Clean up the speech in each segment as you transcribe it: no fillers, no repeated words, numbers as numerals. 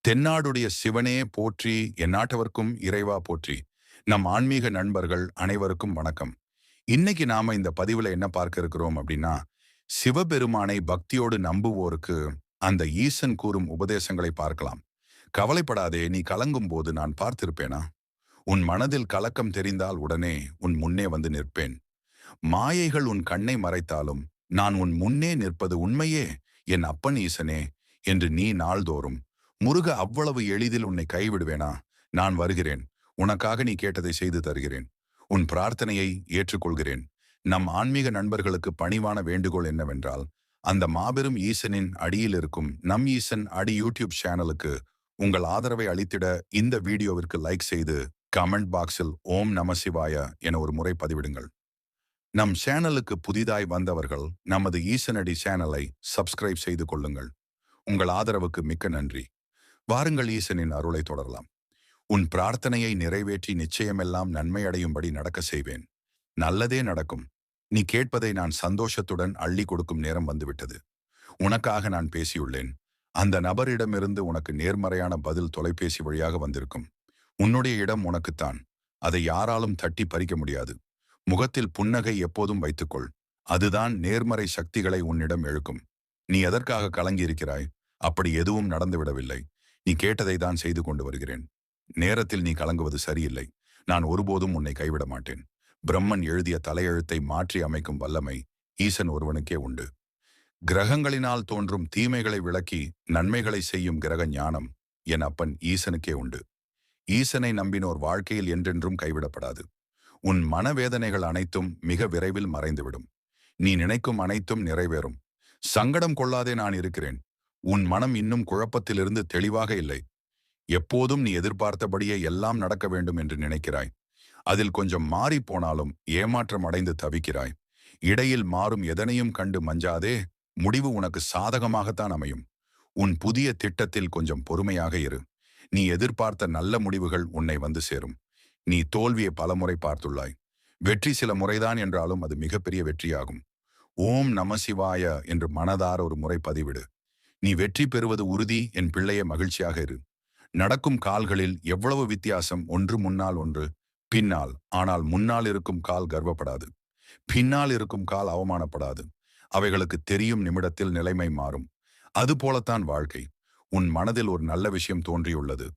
தென்னாடுடைய சிவனே போற்றி, எந்நாட்டவர்க்கும் இறைவா போற்றி. நம் ஆன்மீக நண்பர்கள் அனைவருக்கும் வணக்கம். இன்னைக்கு நாம இந்த பதிவுல என்ன பார்க்க இருக்கிறோம் அப்படின்னா, சிவபெருமானை பக்தியோடு நம்புவோருக்கு அந்த ஈசன் கூறும் உபதேசங்களை பார்க்கலாம். கவலைப்படாதே, நீ கலங்கும் போது நான் பார்த்திருப்பேனா? உன் மனதில் கலக்கம் தெரிந்தால் உடனே உன் முன்னே வந்து நிற்பேன். மாயைகள் உன் கண்ணை மறைத்தாலும் நான் உன் முன்னே நிற்பது உண்மையே, என் அப்பன் ஈசனே என்று நீ நாள்தோறும் முருக அவ்வளவு எளிதில் உன்னை கைவிடுவேனா? நான் வருகிறேன். உனக்காக நீ கேட்டதை செய்து தருகிறேன். உன் பிரார்த்தனையை ஏற்றுக்கொள்கிறேன். நம் ஆன்மீக நண்பர்களுக்கு பணிவான வேண்டுகோள் என்னவென்றால், அந்த மாபெரும் ஈசனின் அடியில் இருக்கும் நம் ஈசன் அடி யூடியூப் சேனலுக்கு உங்கள் ஆதரவை அளித்திட இந்த வீடியோவிற்கு லைக் செய்து கமெண்ட் பாக்ஸில் ஓம் நம சிவாய என ஒரு முறை பதிவிடுங்கள். நம் சேனலுக்கு புதிதாய் வந்தவர்கள் நமது ஈசனடி சேனலை சப்ஸ்கிரைப் செய்து கொள்ளுங்கள். உங்கள் ஆதரவுக்கு மிக்க நன்றி. வாருங்கள், ஈசனின் அருளை தொடரலாம். உன் பிரார்த்தனையை நிறைவேற்றி நிச்சயமெல்லாம் நன்மை அடையும்படி நடக்க செய்வேன். நல்லதே நடக்கும். நீ கேட்பதை நான் சந்தோஷத்துடன் அள்ளி கொடுக்கும் நேரம் வந்துவிட்டது. உனக்காக நான் பேசியுள்ளேன். அந்த நபரிடமிருந்து உனக்கு நேர்மறையான பதில் தொலைபேசி வழியாக வந்திருக்கும். உன்னுடைய இடம் உனக்குத்தான். அதை யாராலும் தட்டி பறிக்க முடியாது. முகத்தில் புன்னகை எப்போதும் வைத்துக்கொள். அதுதான் நேர்மறை சக்திகளை உன்னிடம் எழுக்கும். நீ எதற்காக கலங்கியிருக்கிறாய்? அப்படி எதுவும் நடந்துவிடவில்லை. நீ கேட்டதை தான் செய்து கொண்டு வருகிறேன். நேரத்தில் நீ கலங்குவது சரியில்லை. நான் ஒருபோதும் உன்னை கைவிட மாட்டேன். பிரம்மன் எழுதிய தலையெழுத்தை மாற்றி அமைக்கும் வல்லமை ஈசன் ஒருவனுக்கே உண்டு. கிரகங்களினால் தோன்றும் தீமைகளை விளக்கி நன்மைகளை செய்யும் கிரக ஞானம் என் அப்பன் ஈசனுக்கே உண்டு. ஈசனை நம்பினோர் வாழ்க்கையில் என்றென்றும் கைவிடப்படாது. உன் மனவேதனைகள் அனைத்தும் மிக விரைவில் மறைந்துவிடும். நீ நினைக்கும் அனைத்தும் நிறைவேறும். சங்கடம் கொள்ளாதே, நான் இருக்கிறேன். உன் மனம் இன்னும் குழப்பத்திலிருந்து தெளிவாக இல்லை. எப்போதும் நீ எதிர்பார்த்தபடியே எல்லாம் நடக்க வேண்டும் என்று நினைக்கிறாய். அதில் கொஞ்சம் மாறி போனாலும் ஏமாற்றம் அடைந்து தவிக்கிறாய். இடையில் மாறும் எதனையும் கண்டு மஞ்சாதே, முடிவு உனக்கு சாதகமாகத்தான் அமையும். உன் புதிய திட்டத்தில் கொஞ்சம் பொறுமையாக இரு. நீ எதிர்பார்த்த நல்ல முடிவுகள் உன்னை வந்து சேரும். நீ தோல்வியை பலமுறை பார்த்துள்ளாய். வெற்றி சில முறைதான் என்றாலும் அது மிகப்பெரிய வெற்றியாகும். ஓம் நம சிவாய என்று மனதார ஒரு முறை பதிவிடு. நீ வெற்றி பெறுவது உறுதி, என் பிள்ளைய. மகிழ்ச்சியாக இரு. நடக்கும் கால்களில் எவ்வளவு வித்தியாசம், ஒன்று முன்னால் ஒன்று பின்னால். ஆனால் முன்னால் இருக்கும் கால் கர்வப்படாது. பின்னால் இருக்கும் கால் அவமானப்படாது. அவைகளுக்கு தெரியும் நிமிடத்தில் நிலைமை மாறும். அதுபோலத்தான் வாழ்க்கை. உன் மனதில் ஒரு நல்ல விஷயம் தோன்றியுள்ளது.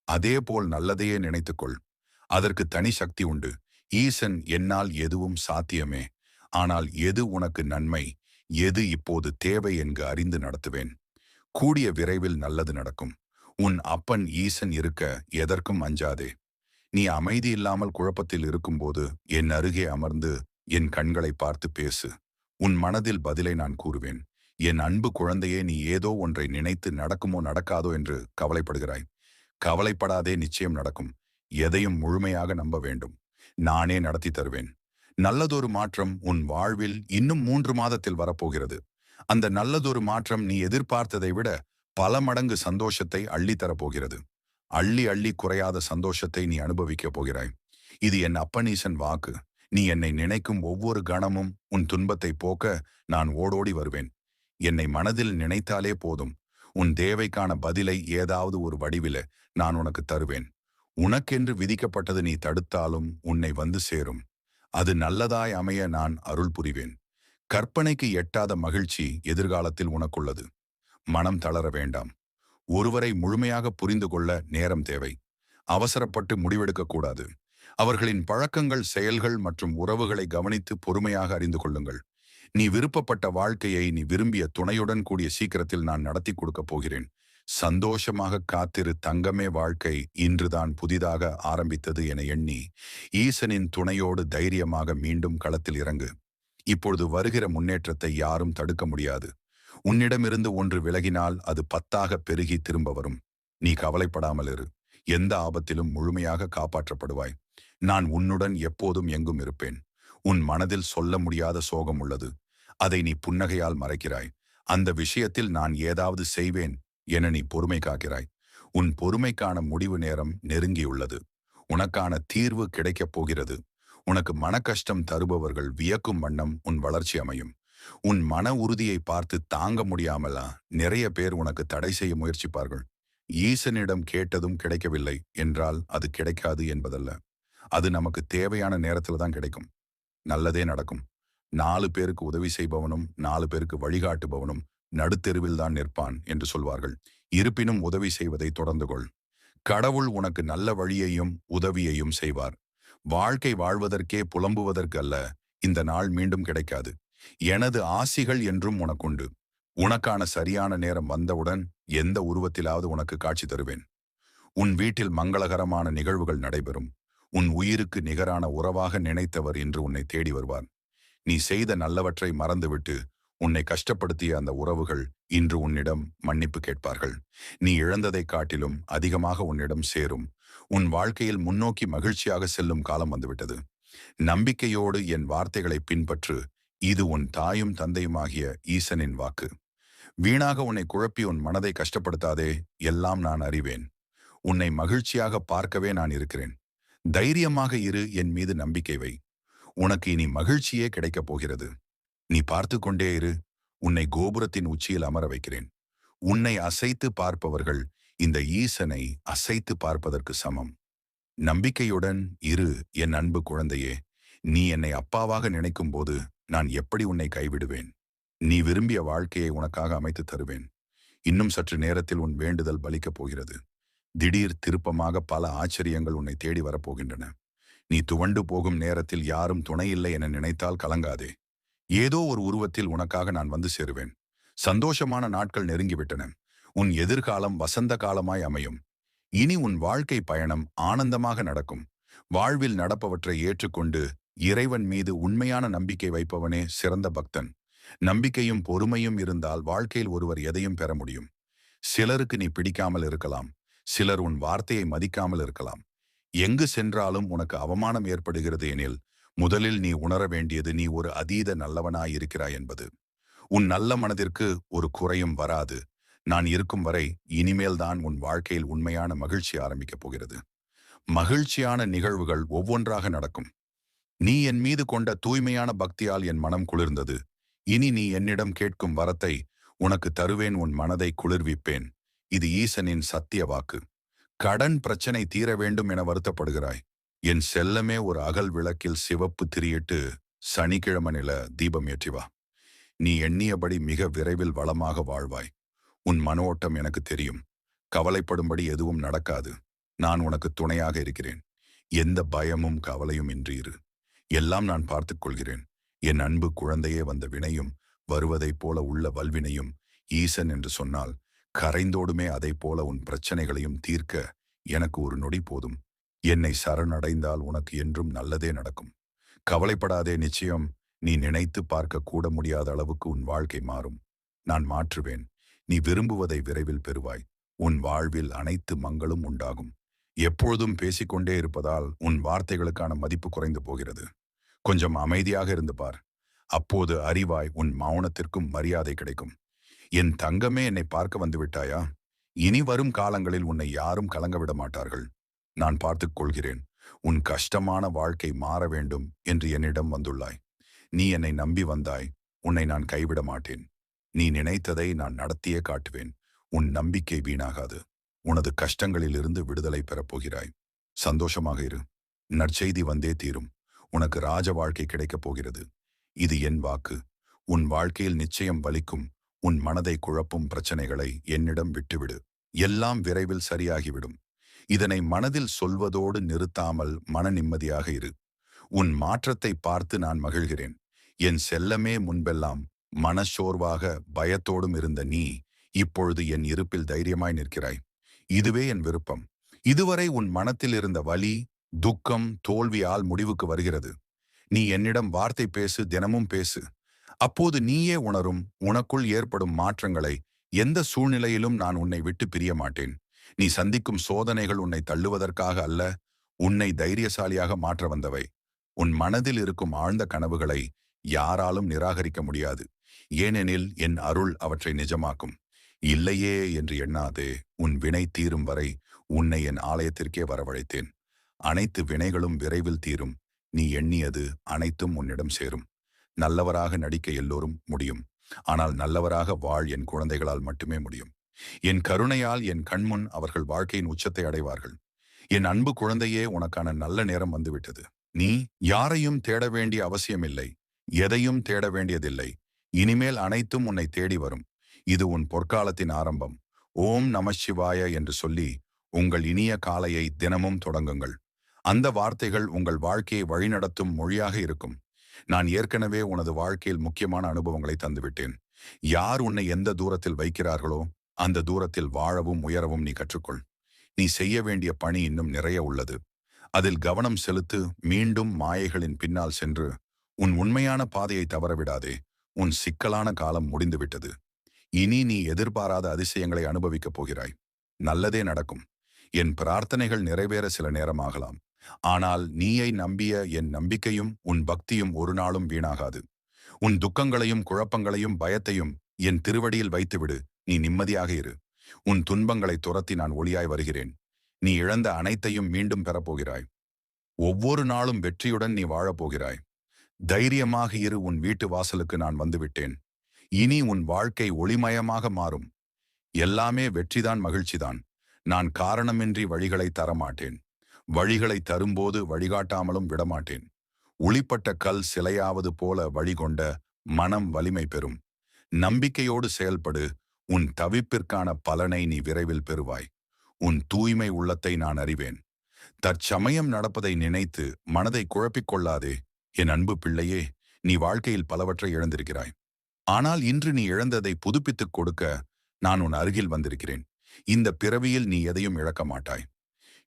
அதே போல் நல்லதையே நினைத்துக்கொள். அதற்கு தனி சக்தி உண்டு. ஈசன் என்னால் எதுவும் சாத்தியமே, ஆனால் எது உனக்கு நன்மை, எது இப்போது தேவை என்று அறிந்து நடத்துவேன். கூடிய விரைவில் நல்லது நடக்கும். உன் அப்பன் ஈசன் இருக்க எதற்கும் அஞ்சாதே. நீ அமைதி இல்லாமல் குழப்பத்தில் இருக்கும்போது என் அருகே அமர்ந்து என் கண்களை பார்த்து பேசு. உன் மனதில் பதிலை நான் கூறுவேன். என் அன்பு குழந்தையே, நீ ஏதோ ஒன்றை நினைத்து நடக்குமோ நடக்காதோ என்று கவலைப்படுகிறாய். கவலைப்படாதே, நிச்சயம் நடக்கும். எதையும் முழுமையாக நம்ப வேண்டும். நானே நடத்தி தருவேன். நல்லதொரு மாற்றம் உன் வாழ்வில் இன்னும் 3 மாதத்தில் வரப்போகிறது. அந்த நல்லதொரு மாற்றம் நீ எதிர்பார்த்ததை விட பல மடங்கு சந்தோஷத்தை அள்ளித்தரப்போகிறது. அள்ளி அள்ளி குறையாத சந்தோஷத்தை நீ அனுபவிக்கப் போகிறாய். இது என் அப்பனீசன் வாக்கு. நீ என்னை நினைக்கும் ஒவ்வொரு கணமும் உன் துன்பத்தை போக்க நான் ஓடோடி வருவேன். என்னை மனதில் நினைத்தாலே போதும். உன் தேவைக்கான பதிலை ஏதாவது ஒரு வடிவில நான் உனக்கு தருவேன். உனக்கென்று விதிக்கப்பட்டது நீ தடுத்தாலும் உன்னை வந்து சேரும். அது நல்லதாய் அமைய நான் அருள் புரிவேன். கற்பனைக்கு எட்டாத மகிழ்ச்சி எதிர்காலத்தில் உனக்குள்ளது. மனம் தளர வேண்டாம். ஒருவரை முழுமையாக புரிந்து கொள்ள நேரம் தேவை. அவசரப்பட்டு முடிவெடுக்கக்கூடாது. அவர்களின் பழக்கங்கள், செயல்கள் மற்றும் உறவுகளை கவனித்து பொறுமையாக அறிந்து கொள்ளுங்கள். நீ விருப்பப்பட்ட வாழ்க்கையை நீ விரும்பிய துணையுடன் கூடிய சீக்கிரத்தில் நான் நடத்தி கொடுக்கப் போகிறேன். சந்தோஷமாக காத்திரு தங்கமே. வாழ்க்கை இன்றுதான் புதிதாக ஆரம்பித்தது என எண்ணி ஈசனின் துணையோடு தைரியமாக மீண்டும் களத்தில் இறங்கு. இப்பொழுது வருகிற முன்னேற்றத்தை யாரும் தடுக்க முடியாது. உன்னிடமிருந்து ஒன்று விலகினால் அது 10ஆக பெருகி திரும்ப வரும். நீ கவலைப்படாமல் இரு. எந்த ஆபத்திலும் முழுமையாக காப்பாற்றப்படுவாய். நான் உன்னுடன் எப்போதும் எங்கும் இருப்பேன். உன் மனதில் சொல்ல முடியாத சோகம் உள்ளது. அதை நீ புன்னகையால் மறைக்கிறாய். அந்த விஷயத்தில் நான் ஏதாவது செய்வேன் என நீ பொறுமை காக்கிறாய். உன் பொறுமைக்கான முடிவு நேரம் நெருங்கியுள்ளது. உனக்கான தீர்வு கிடைக்கப் போகிறது. உனக்கு மனக்கஷ்டம் தருபவர்கள் வியக்கும் வண்ணம் உன் வளர்ச்சி அமையும். உன் மன உறுதியை பார்த்து தாங்க முடியாமலா நிறைய பேர் உனக்கு தடை செய்ய முயற்சிப்பார்கள். ஈசனிடம் கேட்டதும் கிடைக்கவில்லை என்றால் அது கிடைக்காது என்பதல்ல. அது நமக்கு தேவையான நேரத்துல தான் கிடைக்கும். நல்லதே நடக்கும். 4 பேருக்கு உதவி செய்பவனும் 4 பேருக்கு வழிகாட்டுபவனும் நடுத்தெருவில் தான் நிற்பான் என்று சொல்வார்கள். இருப்பினும் உதவி செய்வதை தொடர்ந்து கொள். கடவுள் உனக்கு நல்ல வழியையும் உதவியையும் செய்வார். வாழ்க்கை வாழ்வதற்கே புலம்புவதற்கு அல்ல. இந்த நாள் மீண்டும் கிடைக்காது. எனது ஆசிகள் என்றும் உனக்குண்டு. உனக்கான சரியான நேரம் வந்தவுடன் எந்த உருவத்திலாவது உனக்கு காட்சி தருவேன். உன் வீட்டில் மங்களகரமான நிகழ்வுகள் நடைபெறும். உன் உயிருக்கு நிகரான உறவாக நினைத்தவர் இன்று உன்னை தேடி வருவார். நீ செய்த நல்லவற்றை மறந்துவிட்டு உன்னை கஷ்டப்படுத்திய அந்த உறவுகள் இன்று உன்னிடம் மன்னிப்பு கேட்பார்கள். நீ இழந்ததைக் காட்டிலும் அதிகமாக உன்னிடம் சேரும். உன் வாழ்க்கையில் முன்னோக்கி மகிழ்ச்சியாக செல்லும் காலம் வந்துவிட்டது. நம்பிக்கையோடு என் வார்த்தைகளை பின்பற்று. இது உன் தாயும் தந்தையுமாகிய ஈசனின் வாக்கு. வீணாக உன்னை குழப்பி உன் மனதை கஷ்டப்படுத்தாதே. எல்லாம் நான் அறிவேன். உன்னை மகிழ்ச்சியாக பார்க்கவே நான் இருக்கிறேன். தைரியமாக இரு, என் மீது நம்பிக்கை வை. உனக்கு இனி மகிழ்ச்சியே கிடைக்கப் போகிறது. நீ பார்த்து கொண்டே இரு. உன்னை கோபுரத்தின் உச்சியில் அமர வைக்கிறேன். உன்னை அசைத்து பார்ப்பவர்கள் இந்த ஈசனை அசைத்து பார்ப்பதற்கு சமம். நம்பிக்கையுடன் இரு, என் அன்பு குழந்தையே. நீ என்னை அப்பாவாக நினைக்கும் போது நான் எப்படி உன்னை கைவிடுவேன்? நீ விரும்பிய வாழ்க்கையை உனக்காக அமைத்து தருவேன். இன்னும் சற்று நேரத்தில் உன் வேண்டுதல் பலிக்கப் போகிறது. திடீர் திருப்பமாக பல ஆச்சரியங்கள் உன்னை தேடி வரப்போகின்றன. நீ துவண்டு போகும் நேரத்தில் யாரும் துணையில்லை என நினைத்தால் கலங்காதே. ஏதோ ஒரு உருவத்தில் உனக்காக நான் வந்து சேருவேன். சந்தோஷமான நாட்கள் நெருங்கிவிட்டன. உன் எதிர்காலம் வசந்த காலமாய் அமையும். இனி உன் வாழ்க்கை பயணம் ஆனந்தமாக நடக்கும். வாழ்வில் நடப்பவற்றை ஏற்றுக்கொண்டு இறைவன் மீது உண்மையான நம்பிக்கை வைப்பவனே சிறந்த பக்தன். நம்பிக்கையும் பொறுமையும் இருந்தால் வாழ்க்கையில் ஒருவர் எதையும் பெற முடியும். சிலருக்கு நீ பிடிக்காமல் இருக்கலாம். சிலர் உன் வார்த்தையை மதிக்காமல் இருக்கலாம். எங்கு சென்றாலும் உனக்கு அவமானம் ஏற்படுகிறது எனில் முதலில் நீ உணர வேண்டியது நீ ஒரு அதீத நல்லவனாயிருக்கிறாய் என்பது. உன் நல்ல மனதிற்கு ஒரு குறையும் வராது. நான் இருக்கும் வரை இனிமேல் தான் உன் வாழ்க்கையில் உண்மையான மகிழ்ச்சி ஆரம்பிக்கப் போகிறது. மகிழ்ச்சியான நிகழ்வுகள் ஒவ்வொன்றாக நடக்கும். நீ என் மீது கொண்ட தூய்மையான பக்தியால் என் மனம் குளிர்ந்தது. இனி நீ என்னிடம் கேட்கும் வரத்தை உனக்கு தருவேன். உன் மனதை குளிர்விப்பேன். இது ஈசனின் சத்திய வாக்கு. கடன் பிரச்சனை தீர வேண்டும் என வருத்தப்படுகிறாய். என் செல்லமே, ஒரு அகல் விளக்கில் சிவப்பு திரியிட்டு சனிக்கிழமனில தீபம் ஏற்றி வா. நீ எண்ணியபடி மிக விரைவில் வளமாக வாழ்வாய். உன் மனோட்டம் எனக்கு தெரியும். கவலைப்படும்படி எதுவும் நடக்காது. நான் உனக்கு துணையாக இருக்கிறேன். எந்த பயமும் கவலையும் இன்றி இரு. எல்லாம் நான் பார்த்துக் கொள்கிறேன். என் அன்பு குழந்தையே, வந்த வினையும் வருவதைப் போல உள்ள வல்வினையும் ஈசன் என்று சொன்னால் கரைந்தோடுமே. அதை போல உன் பிரச்சனைகளையும் தீர்க்க எனக்கு ஒரு நொடி போதும். என்னை சரணடைந்தால் உனக்கு என்றும் நல்லதே நடக்கும். கவலைப்படாதே. நிச்சயம் நீ நினைத்து பார்க்க கூட முடியாத அளவுக்கு உன் வாழ்க்கை மாறும். நான் மாற்றுவேன். நீ விரும்புவதை விரைவில் பெறுவாய். உன் வாழ்வில் அனைத்து மங்களும் உண்டாகும். எப்பொழுதும் பேசிக்கொண்டே இருப்பதால் உன் வார்த்தைகளுக்கான மதிப்பு குறைந்து போகிறது. கொஞ்சம் அமைதியாக இருந்து பார். அப்போது அறிவாய் உன் மௌனத்திற்கும் மரியாதை கிடைக்கும். என் தங்கமே, என்னை பார்க்க வந்து விட்டாயா? இனி வரும் காலங்களில் உன்னை யாரும் கலங்க விட மாட்டார்கள். நான் பார்த்துக் கொள்கிறேன். உன் கஷ்டமான வாழ்க்கை மாற வேண்டும் என்று என்னிடம் வந்துள்ளாய். நீ என்னை நம்பி வந்தாய். உன்னை நான் கைவிட மாட்டேன். நீ நினைத்ததை நான் நடத்தியே காட்டுவேன். உன் நம்பிக்கை வீணாகாது. உனது கஷ்டங்களிலிருந்து விடுதலை பெறப்போகிறாய். சந்தோஷமாக இரு. நற்செய்தி வந்தே தீரும். உனக்கு ராஜ வாழ்க்கை கிடைக்கப் போகிறது. இது என் வாக்கு. உன் வாழ்க்கையில் நிச்சயம் வலிக்கும். உன் மனதை குழப்பும் பிரச்சனைகளை என்னிடம் விட்டுவிடு. எல்லாம் விரைவில் சரியாகிவிடும். இதனை மனதில் சொல்வதோடு நிறுத்தாமல் மன நிம்மதியாக இரு. உன் மாற்றத்தை பார்த்து நான் மகிழ்கிறேன். என் செல்லமே, முன்பெல்லாம் மனச்சோர்வாக பயத்தோடும் இருந்த நீ இப்பொழுது என் இருப்பில் தைரியமாய் நிற்கிறாய். இதுவே என் விருப்பம். இதுவரை உன் மனத்தில் இருந்த வலி, துக்கம், தோல்வியால் முடிவுக்கு வருகிறது. நீ என்னிடம் வார்த்தை பேசு, தினமும் பேசு. அப்போது நீயே உணரும். உனக்குள் ஏற்படும் மாற்றங்களை எந்த சூழ்நிலையிலும் நான் உன்னை விட்டு பிரிய மாட்டேன். நீ சந்திக்கும் சோதனைகள் உன்னை தள்ளுவதற்காக அல்ல, உன்னை தைரியசாலியாக மாற்ற வந்தவை. உன் மனதில் இருக்கும் ஆழ்ந்த கனவுகளை யாராலும் நிராகரிக்க முடியாது. ஏனெனில் என் அருள் அவற்றை நிஜமாக்கும். இல்லையே என்று எண்ணாதே. உன் வினை தீரும் வரை உன்னை என் ஆலயத்திற்கே வரவழைத்தேன். அனைத்து வினைகளும் விரைவில் தீரும். நீ எண்ணியது அனைத்தும் உன்னிடம் சேரும். நல்லவராக நடிக்க எல்லோரும் முடியும். ஆனால் நல்லவராக வாழ் என் குழந்தைகளால் மட்டுமே முடியும். என் கருணையால் என் கண்முன் அவர்கள் வாழ்க்கையின் உச்சத்தை அடைவார்கள். என் அன்பு குழந்தையே, உனக்கான நல்ல நேரம் வந்துவிட்டது. நீ யாரையும் தேட வேண்டிய அவசியமில்லை. எதையும் தேட வேண்டியதில்லை. இனிமேல் அனைத்தும் உன்னை தேடி வரும். இது உன் பொற்காலத்தின் ஆரம்பம். ஓம் நம சிவாய என்று சொல்லி உங்கள் இனிய காலையை தினமும் தொடங்குங்கள். அந்த வார்த்தைகள் உங்கள் வாழ்க்கையை வழிநடத்தும் மொழியாக இருக்கும். நான் ஏற்கனவே உனது வாழ்க்கையில் முக்கியமான அனுபவங்களை தந்துவிட்டேன். யார் உன்னை எந்த தூரத்தில் வைக்கிறார்களோ அந்த தூரத்தில் வாழவும் உயரவும் நீ கற்றுக்கொள். நீ செய்ய வேண்டிய பணி இன்னும் நிறைய உள்ளது. அதில் கவனம் செலுத்து. மீண்டும் மாயைகளின் பின்னால் சென்று உன் உண்மையான பாதையை தவறவிடாதே. உன் சிக்கலான காலம் முடிந்துவிட்டது. இனி நீ எதிர்பாராத அதிசயங்களை அனுபவிக்கப் போகிறாய். நல்லதே நடக்கும். என் பிரார்த்தனைகள் நிறைவேற சில நேரமாகலாம். ஆனால் நீயை நம்பிய என் நம்பிக்கையும் உன் பக்தியும் ஒரு நாளும் வீணாகாது. உன் துக்கங்களையும் குழப்பங்களையும் பயத்தையும் என் திருவடியில் வைத்துவிடு. நீ நிம்மதியாக இரு. உன் துன்பங்களை துரத்தி நான் ஒளியாய் வருகிறேன். நீ இழந்த அனைத்தையும் மீண்டும் பெறப்போகிறாய். ஒவ்வொரு நாளும் வெற்றியுடன் நீ வாழப்போகிறாய். தைரியமாக இரு. உன் வீட்டு வாசலுக்கு நான் வந்துவிட்டேன். இனி உன் வாழ்க்கை ஒளிமயமாக மாறும். எல்லாமே வெற்றிதான், மகிழ்ச்சிதான். நான் காரணமின்றி வழிகளை தரமாட்டேன். வழிகளை தரும்போது வழிகாட்டாமலும் விடமாட்டேன். உளிப்பட்ட கல் சிலையாவது போல வழிகொண்ட மனம் வலிமை பெறும். நம்பிக்கையோடு செயல்படு. உன் தவிப்பிற்கான பலனை நீ விரைவில் பெறுவாய். உன் தூய்மை உள்ளத்தை நான் அறிவேன். தற்சமயம் நடப்பதை நினைத்து மனதை குழப்பிக் கொள்ளாதே. என் அன்பு பிள்ளையே, நீ வாழ்க்கையில் பலவற்றை இழந்திருக்கிறாய். ஆனால் இன்று நீ இழந்ததை புதுப்பித்துக் கொடுக்க நான் உன் அருகில் வந்திருக்கிறேன். இந்த பிறவியில் நீ எதையும் இழக்க மாட்டாய்.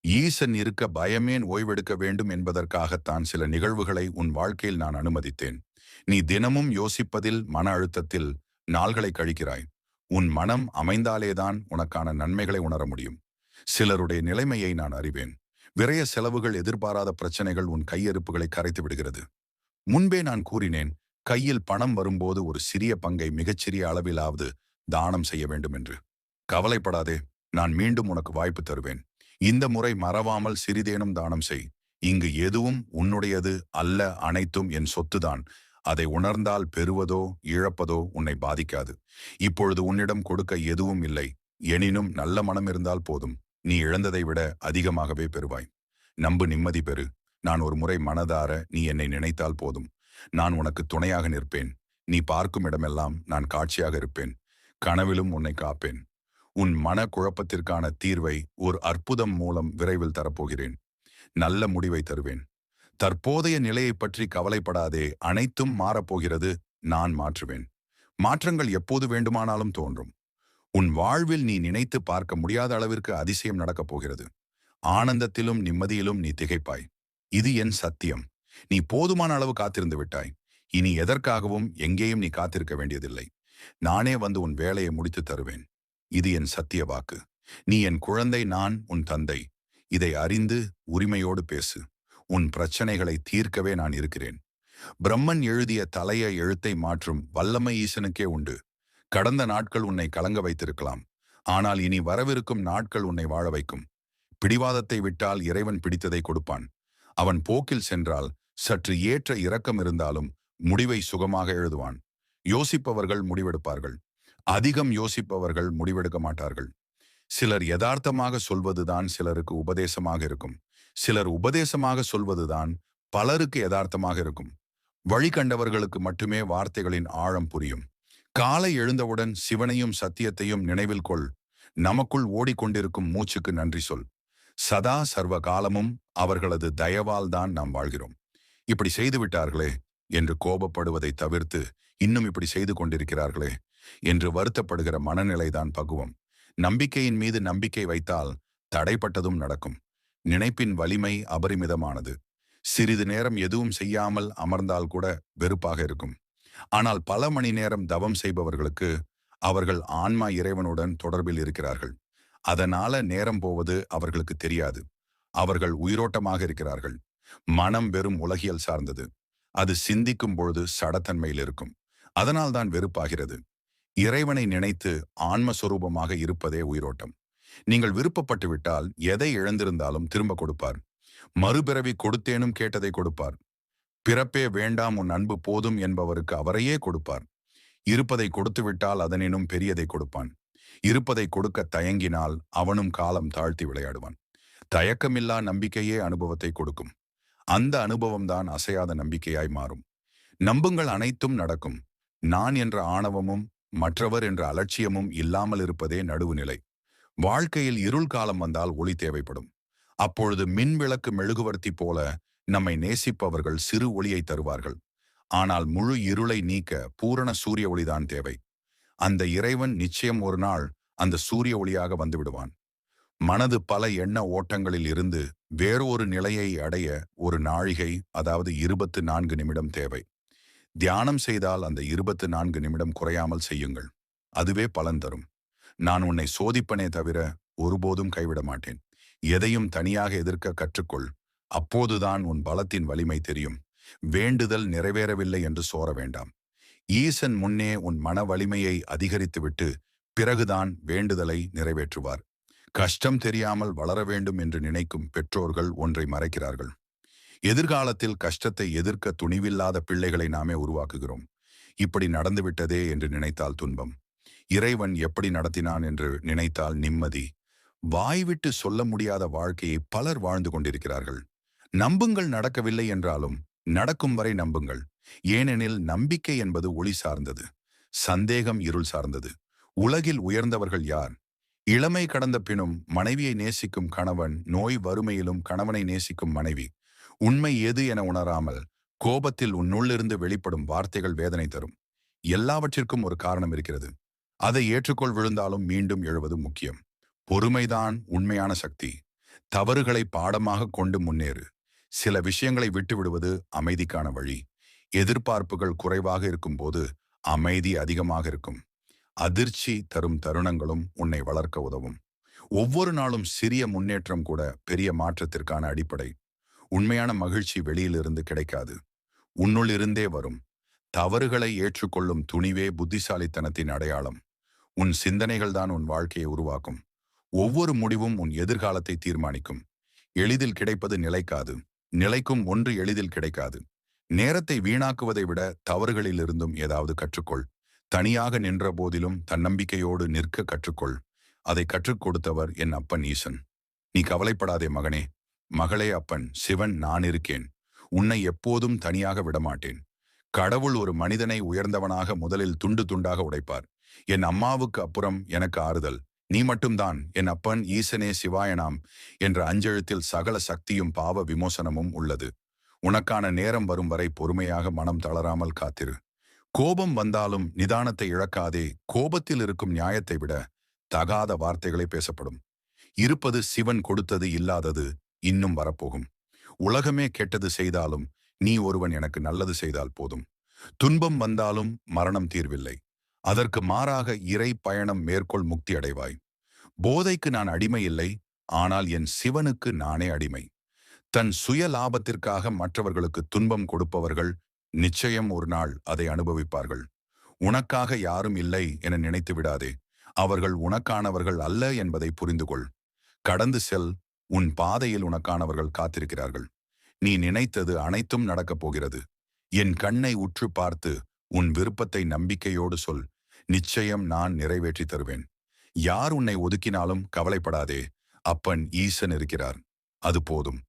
ஈசன் இருக்க பயமேன் ஓய்வெடுக்க வேண்டும் என்பதற்காகத்தான் சில நிகழ்வுகளை உன் வாழ்க்கையில் நான் அனுமதித்தேன். நீ தினமும் யோசிப்பதில், மன அழுத்தத்தில் நாள்களை கழிக்கிறாய். உன் மனம் அமைந்தாலேதான் உனக்கான நன்மைகளை உணர முடியும். சிலருடைய நிலைமையை நான் அறிவேன். விரய செலவுகள், எதிர்பாராத பிரச்சனைகள் உன் கையிருப்புகளை கரைத்து விடுகிறது. முன்பே நான் கூறினேன், கையில் பணம் வரும்போது ஒரு சிறிய பங்கை மிகச்சிறிய அளவிலாவது தானம் செய்ய வேண்டும் என்று. கவலைப்படாதே, நான் மீண்டும் உனக்கு வாய்ப்பு தருவேன். இந்த முறை மறவாமல் சிறிதேனும் தானம் செய். இங்கு எதுவும் உன்னுடையது அல்ல, அனைத்தும் என் சொத்துதான். அதை உணர்ந்தால் பெறுவதோ இழப்பதோ உன்னை பாதிக்காது. இப்பொழுது உன்னிடம் கொடுக்க எதுவும் இல்லை. எனினும் நல்ல மனம் இருந்தால் போதும். நீ இழந்ததை விட அதிகமாகவே பெறுவாய். நம்பு, நிம்மதி பெறு. நான் ஒரு முறை மனதார நீ என்னை நினைத்தால் போதும். நான் உனக்கு துணையாக நிற்பேன். நீ பார்க்கும் இடமெல்லாம் நான் காட்சியாக இருப்பேன். கனவிலும் உன்னை காப்பேன். உன் மன குழப்பத்திற்கான தீர்வை ஒரு அற்புதம் மூலம் விரைவில் தரப்போகிறேன். நல்ல முடிவை தருவேன். தற்போதைய நிலையை பற்றி கவலைப்படாதே. அனைத்தும் மாறப்போகிறது. நான் மாற்றுவேன். மாற்றங்கள் எப்போது வேண்டுமானாலும் தோன்றும். உன் வாழ்வில் நீ நினைத்து பார்க்க முடியாத அளவிற்கு அதிசயம் நடக்கப் போகிறது. ஆனந்தத்திலும் நிம்மதியிலும் நீ திகைப்பாய். இது என் சத்தியம். நீ போதுமான அளவு காத்திருந்து விட்டாய். இனி எதற்காகவும் எங்கேயும் நீ காத்திருக்க வேண்டியதில்லை. நானே வந்து உன் வேலையை முடித்து தருவேன். இது என் சத்திய வாக்கு. நீ என் குழந்தை, நான் உன் தந்தை. இதை அறிந்து உரிமையோடு பேசு. உன் பிரச்சனைகளை தீர்க்கவே நான் இருக்கிறேன். பிரம்மன் எழுதிய தலைய எழுத்தை மாற்றும் வல்லமை ஈசனுக்கே உண்டு. கடந்த நாட்கள் உன்னை கலங்க வைத்திருக்கலாம். ஆனால் இனி வரவிருக்கும் நாட்கள் உன்னை வாழ வைக்கும். பிடிவாதத்தை விட்டால் இறைவன் பிடித்ததை கொடுப்பான். அவன் போக்கில் சென்றால் சற்று ஏற்ற இரக்கம் இருந்தாலும் முடிவை சுகமாக எழுதுவான். யோசிப்பவர்கள் முடிவெடுப்பார்கள். அதிகம் யோசிப்பவர்கள் முடிவெடுக்க மாட்டார்கள். சிலர் யதார்த்தமாக சொல்வதுதான் சிலருக்கு உபதேசமாக இருக்கும். சிலர் உபதேசமாக சொல்வதுதான் பலருக்கு யதார்த்தமாக இருக்கும். வழி கண்டவர்களுக்கு மட்டுமே வார்த்தைகளின் ஆழம் புரியும். காலை எழுந்தவுடன் சிவனையும் சத்தியத்தையும் நினைவில் கொள். நமக்குள் ஓடிக்கொண்டிருக்கும் மூச்சுக்கு நன்றி சொல். சதா சர்வ காலமும் அவர்களது தயவால் தான் நாம் வாழ்கிறோம். இப்படி செய்து விட்டார்களே என்று கோபப்படுவதை தவிர்த்து, இன்னும் இப்படி செய்து கொண்டிருக்கிறார்களே என்று வருத்தப்படுகிற மனநிலைதான் பக்குவம். நம்பிக்கையின் மீது நம்பிக்கை வைத்தால் தடைப்பட்டதும் நடக்கும். நினைப்பின் வலிமை அபரிமிதமானது. சிறிது நேரம் எதுவும் செய்யாமல் அமர்ந்தால் கூட வெறுப்பாக இருக்கும். ஆனால் பல மணி நேரம் தவம் செய்பவர்களுக்கு அவர்கள் ஆன்மா இறைவனுடன் தொடர்பில் இருக்கிறார்கள். அதனால நேரம் போவது அவர்களுக்கு தெரியாது. அவர்கள் உயிரோட்டமாக இருக்கிறார்கள். மனம் வெறும் உலகியல் சார்ந்தது. அது சிந்திக்கும் பொழுது சடத்தன்மையில் இருக்கும். அதனால்தான் வெறுப்பாகிறது. இறைவனை நினைத்து ஆன்மஸ்வரூபமாக இருப்பதே உயிரோட்டம். நீங்கள் விருப்பப்பட்டு விட்டால் எதை இழந்திருந்தாலும் திரும்ப கொடுப்பார். மறுபிறவி கொடுத்தேனும் கேட்டதை கொடுப்பார். பிறப்பே வேண்டாம், உன் அன்பு போதும் என்பவருக்கு அவரையே கொடுப்பார். இருப்பதை கொடுத்து விட்டால் அதனினும் பெரியதை கொடுப்பான். இருப்பதை கொடுக்க தயங்கினால் அவனும் காலம் தாழ்த்தி விளையாடுவான். தயக்கமில்லா நம்பிக்கையே அனுபவத்தை கொடுக்கும். அந்த அனுபவம்தான் அசையாத நம்பிக்கையாய் மாறும். நம்புங்கள், அனைத்தும் நடக்கும். நான் என்ற ஆணவமும் மற்றவர் என்ற அலட்சியமும் இல்லாமல் இருப்பதே நடுவுநிலை. வாழ்க்கையில் இருள் காலம் வந்தால் ஒளி தேவைப்படும். அப்பொழுது மின் விளக்கு மெழுகுவர்த்தி போல நம்மை நேசிப்பவர்கள் சிறு ஒளியை தருவார்கள். ஆனால் முழு இருளை நீக்க பூரண சூரிய ஒளிதான் தேவை. அந்த இறைவன் நிச்சயம் ஒரு நாள் அந்த சூரிய ஒளியாக வந்து விடுவான். மனது பல எண்ண ஓட்டங்களில் இருந்து வேறொரு நிலையை அடைய ஒரு நாழிகை, அதாவது 24 நிமிடம் தேவை. தியானம் செய்தால் அந்த 24 நிமிடம் குறையாமல் செய்யுங்கள். அதுவே பலன் தரும். நான் உன்னை சோதிப்பனே தவிர ஒருபோதும் கைவிட மாட்டேன். எதையும் தனியாக எதிர்க்க கற்றுக்கொள். அப்போதுதான் உன் பலத்தின் வலிமை தெரியும். வேண்டுதல் நிறைவேறவில்லை என்று சோர வேண்டாம். ஈசன் முன்னே உன் மன வலிமையை அதிகரித்துவிட்டு பிறகுதான் வேண்டுதலை நிறைவேற்றுவார். கஷ்டம் தெரியாமல் வளர வேண்டும் என்று நினைக்கும் பெற்றோர்கள் ஒன்றை மறைக்கிறார்கள். எதிர்காலத்தில் கஷ்டத்தை எதிர்க்க துணிவில்லாத பிள்ளைகளை நாமே உருவாக்குகிறோம். இப்படி நடந்துவிட்டதே என்று நினைத்தால் துன்பம். இறைவன் எப்படி நடத்தினான் என்று நினைத்தால் நிம்மதி. வாய்விட்டு சொல்ல முடியாத வாழ்க்கையை பலர் வாழ்ந்து கொண்டிருக்கிறார்கள். நம்புங்கள், நடக்கவில்லை என்றாலும் நடக்கும் வரை நம்புங்கள். ஏனெனில் நம்பிக்கை என்பது ஒளி சார்ந்தது, சந்தேகம் இருள் சார்ந்தது. உலகில் உயர்ந்தவர்கள் யார்? இளமை கடந்த பினும் மனைவியை நேசிக்கும் கணவன், நோய் வறுமையிலும் கணவனை நேசிக்கும் மனைவி. உண்மை எது என உணராமல் கோபத்தில் உன்னுள்ளிருந்து வெளிப்படும் வார்த்தைகள் வேதனை தரும். எல்லாவற்றிற்கும் ஒரு காரணம் இருக்கிறது. அதை ஏற்றுக்கொள், விழுந்தாலும் மீண்டும் எழுவது முக்கியம். பொறுமைதான் உண்மையான சக்தி. தவறுகளை பாடமாக கொண்டு முன்னேறு. சில விஷயங்களை விட்டுவிடுவது அமைதிக்கான வழி. எதிர்பார்ப்புகள் குறைவாக இருக்கும்போது அமைதி அதிகமாக இருக்கும். அதிர்ச்சி தரும் தருணங்களும் உன்னை வளர்க்க உதவும். ஒவ்வொரு நாளும் சிறிய முன்னேற்றம் கூட பெரிய மாற்றத்திற்கான அடிப்படை. உண்மையான மகிழ்ச்சி வெளியிலிருந்து கிடைக்காது, உன்னுள் இருந்தே வரும். தவறுகளை ஏற்றுக்கொள்ளும் துணிவே புத்திசாலித்தனத்தின் அடையாளம். உன் சிந்தனைகள் தான் உன் வாழ்க்கையை உருவாக்கும். ஒவ்வொரு முடிவும் உன் எதிர்காலத்தை தீர்மானிக்கும். எளிதில் கிடைப்பது நிலைக்காது. நிலைக்கும் ஒன்று எளிதில் கிடைக்காது. நேரத்தை வீணாக்குவதை விட தவறுகளிலிருந்தும் ஏதாவது கற்றுக்கொள். தனியாக நின்ற போதிலும் தன்னம்பிக்கையோடு நிற்க கற்றுக்கொள். அதை கற்றுக் கொடுத்தவர் என் அப்பன் ஈசன். நீ கவலைப்படாதே மகனே, மகளே. அப்பன் சிவன் நான் இருக்கேன். உன்னை எப்போதும் தனியாக விடமாட்டேன். கடவுள் ஒரு மனிதனை உயர்ந்தவனாக முதலில் துண்டு துண்டாக உடைப்பார். என் அம்மாவுக்கு அப்புறம் எனக்கு ஆறுதல் நீ மட்டும்தான். என் அப்பன் ஈசனே சிவாயனாம் என்ற அஞ்செழுத்தில் சகல சக்தியும் பாவ விமோசனமும் உள்ளது. உனக்கான நேரம் வரும் வரை பொறுமையாக மனம் தளராமல் காத்திரு. கோபம் வந்தாலும் நிதானத்தை இழக்காதே. கோபத்தில் இருக்கும் நியாயத்தை விட தகாத வார்த்தைகளை பேசப்படும். இருப்பது சிவன் கொடுத்தது, இல்லாதது இன்னும் வரப்போகும். உலகமே கெட்டது செய்தாலும் நீ ஒருவன் எனக்கு நல்லது செய்தால் போதும். துன்பம் வந்தாலும் மரணம் தீர்வில்லை. அதற்கு மாறாக இறை பயணம் மேற்கொள், முக்தி அடைவாய். போதைக்கு நான் அடிமை இல்லை, ஆனால் என் சிவனுக்கு நானே அடிமை. தன் சுய லாபத்திற்காக மற்றவர்களுக்கு துன்பம் கொடுப்பவர்கள் நிச்சயம் ஒரு நாள் அதை அனுபவிப்பார்கள். உனக்காக யாரும் இல்லை என நினைத்து விடாதே. அவர்கள் உனக்கானவர்கள் அல்ல என்பதை புரிந்து கொள். கடந்து செல். உன் பாதையில் உனக்கானவர்கள் காத்திருக்கிறார்கள். நீ நினைத்தது அனைத்தும் நடக்கப் போகிறது. என் கண்ணை உற்று பார்த்து உன் விருப்பத்தை நம்பிக்கையோடு சொல். நிச்சயம் நான் நிறைவேற்றி தருவேன். யார் உன்னை ஒதுக்கினாலும் கவலைப்படாதே. அப்பன் ஈசன் இருக்கிறார். அது போதும்.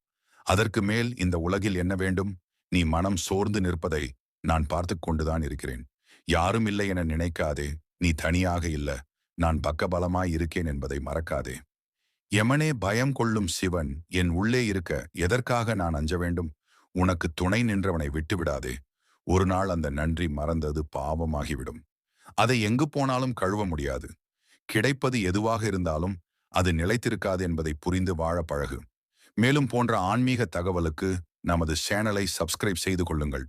அதற்கு மேல் இந்த உலகில் என்ன வேண்டும்? நீ மனம் சோர்ந்து நிற்பதை நான் பார்த்து கொண்டுதான் இருக்கிறேன். யாரும் இல்லை என நினைக்காதே. நீ தனியாக இல்ல. நான் பக்கபலமாய் இருக்கேன் என்பதை மறக்காதே. எமனே, பயம் கொள்ளும் சிவன் என் உள்ளே இருக்க எதற்காக நான் அஞ்ச வேண்டும்? உனக்கு துணை நின்றவனை விட்டுவிடாதே. ஒரு நாள் அந்த நன்றி மறந்தது பாவமாகிவிடும். அதை எங்கு போனாலும் கழுவ முடியாது. கிடைப்பது எதுவாக இருந்தாலும் அது நிலைத்திருக்காது என்பதை புரிந்து வாழ பழகு. மேலும் போன்ற ஆன்மீக தகவலுக்கு நமது சேனலை சப்ஸ்கிரைப் செய்து கொள்ளுங்கள்.